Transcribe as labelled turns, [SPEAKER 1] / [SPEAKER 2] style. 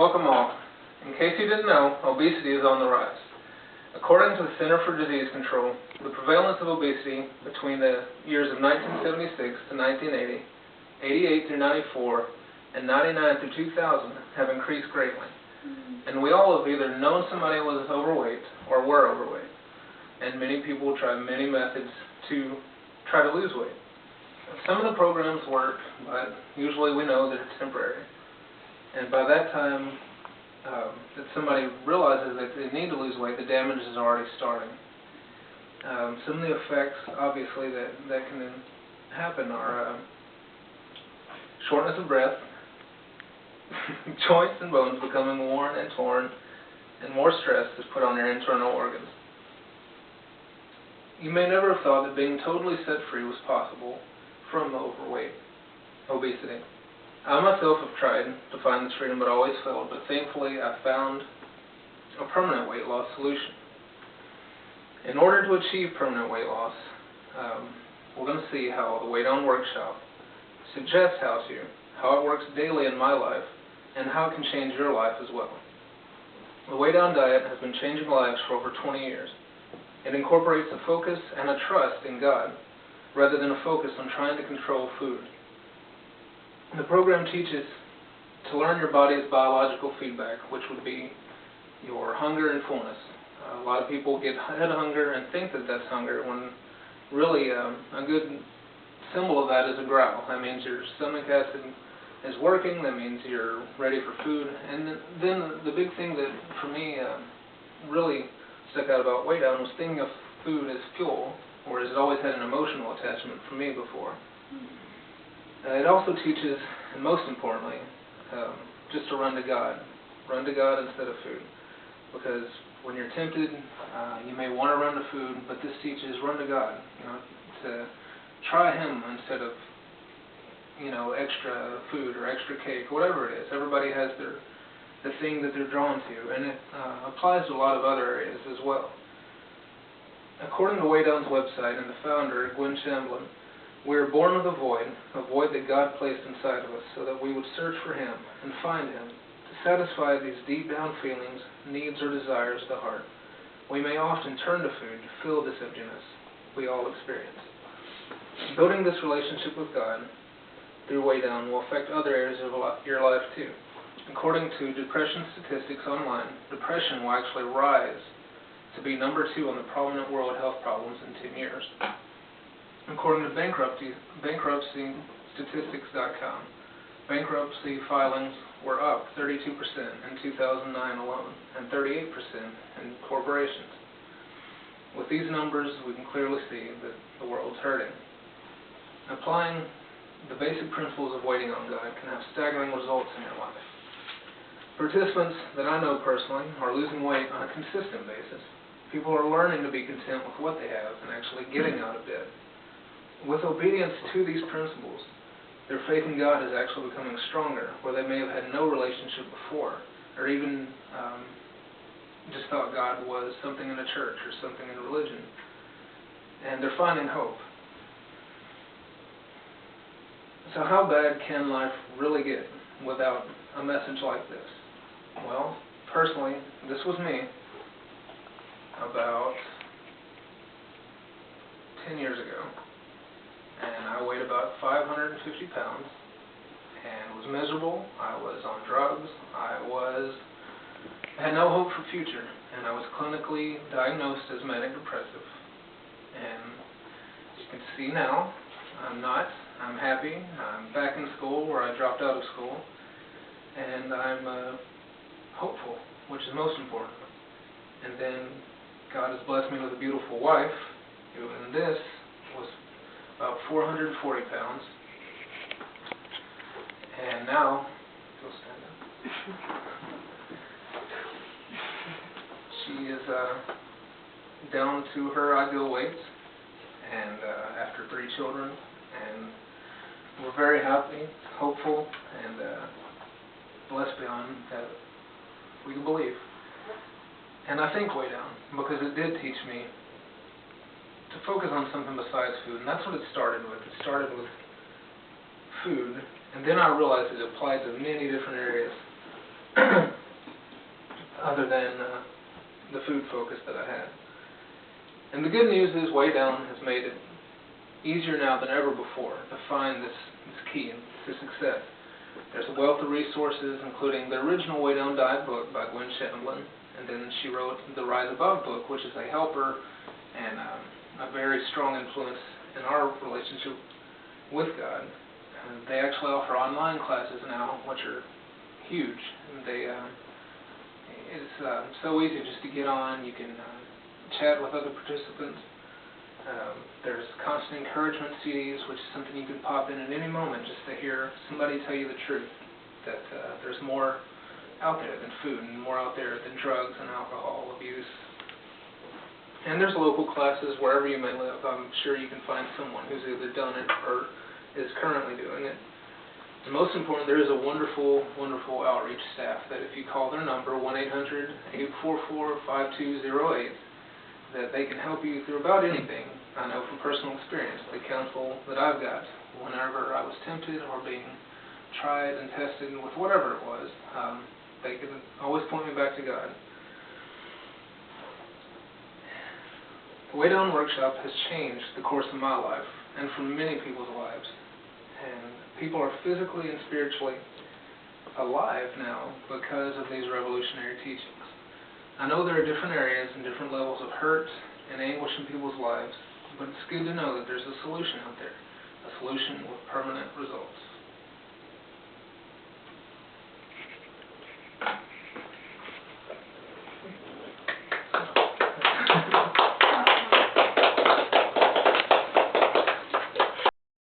[SPEAKER 1] Welcome all. In case you didn't know, obesity is on the rise. According to the Center for Disease Control, the prevalence of obesity between the years of 1976 to 1980, 88 through 94, and 99 through 2000 have increased greatly. And we all have either known somebody who was overweight or were overweight. And many people try many methods to try to lose weight. Some of the programs work, but usually we know that it's temporary. And by that time that somebody realizes that they need to lose weight, the damage is already starting. Some of the effects, obviously, that can happen are shortness of breath, joints and bones becoming worn and torn, and more stress is put on your internal organs. You may never have thought that being totally set free was possible from obesity. I myself have tried to find this freedom but always failed, but thankfully I found a permanent weight loss solution. In order to achieve permanent weight loss, we're going to see how the Weigh Down Workshop suggests how it works daily in my life, and how it can change your life as well. The Weigh Down diet has been changing lives for over 20 years. It incorporates a focus and a trust in God, rather than a focus on trying to control food. The program teaches to learn your body's biological feedback, which would be your hunger and fullness. A lot of people get head hunger and think that that's hunger, when really a good symbol of that is a growl. That means your stomach acid is working, that means you're ready for food. And then the big thing that, for me, really stuck out about Weigh Down was thinking of food as fuel, whereas it always had an emotional attachment for me before. It also teaches, and most importantly, just to run to God. Run to God instead of food. Because when you're tempted, you may want to run to food, but this teaches run to God. To try Him instead of, extra food or extra cake, whatever it is. Everybody has the thing that they're drawn to, and it applies to a lot of other areas as well. According to Weigh Down's website and the founder, Gwen Shamblin, we are born with a void that God placed inside of us, so that we would search for Him and find Him to satisfy these deep down feelings, needs, or desires of the heart. We may often turn to food to fill this emptiness we all experience. Building this relationship with God through Weigh Down will affect other areas of your life too. According to depression statistics online, depression will actually rise to be number 2 on the prominent world health problems in 10 years. According to bankruptcystatistics.com, bankruptcy filings were up 32% in 2009 alone, and 38% in corporations. With these numbers, we can clearly see that the world's hurting. Applying the basic principles of waiting on God can have staggering results in your life. Participants that I know personally are losing weight on a consistent basis. People are learning to be content with what they have and actually getting out of bed. With obedience to these principles, their faith in God is actually becoming stronger, where they may have had no relationship before, or even just thought God was something in a church or something in religion. And they're finding hope. So how bad can life really get without a message like this? Well, personally, this was me about 10 years ago. And I weighed about 550 pounds and was miserable. I was on drugs. I had no hope for future, and I was clinically diagnosed as manic depressive. And you can see now, I'm not. I'm happy. I'm back in school where I dropped out of school, and I'm hopeful, which is most important. And then God has blessed me with a beautiful wife, who in this was about 440 pounds, and now, go stand up. She is down to her ideal weight, and after 3 children, and we're very happy, hopeful, and blessed beyond that we can believe. And I think Weigh Down, because it did teach me to focus on something besides food, and that's what it started with. It started with food, and then I realized it applied to many different areas other than the food focus that I had. And the good news is Way Down has made it easier now than ever before to find this key to success. There's a wealth of resources, including the original Way Down Diet book by Gwen Shandlin, and then she wrote the Rise Above book, which is a helper and a very strong influence in our relationship with God. They actually offer online classes now, which are huge. And it's so easy just to get on. You can chat with other participants. There's constant encouragement CDs, which is something you can pop in at any moment just to hear somebody tell you the truth, that there's more out there than food and more out there than drugs and alcohol abuse. And there's local classes wherever you may live. I'm sure you can find someone who's either done it or is currently doing it. And most important, there is a wonderful, wonderful outreach staff that if you call their number, 1-800-844-5208, that they can help you through about anything. I know from personal experience, the counsel that I've got whenever I was tempted or being tried and tested with whatever it was, they can always point me back to God. The Way Down Workshop has changed the course of my life and for many people's lives. And people are physically and spiritually alive now because of these revolutionary teachings. I know there are different areas and different levels of hurt and anguish in people's lives, but it's good to know that there's a solution out there, a solution with permanent results.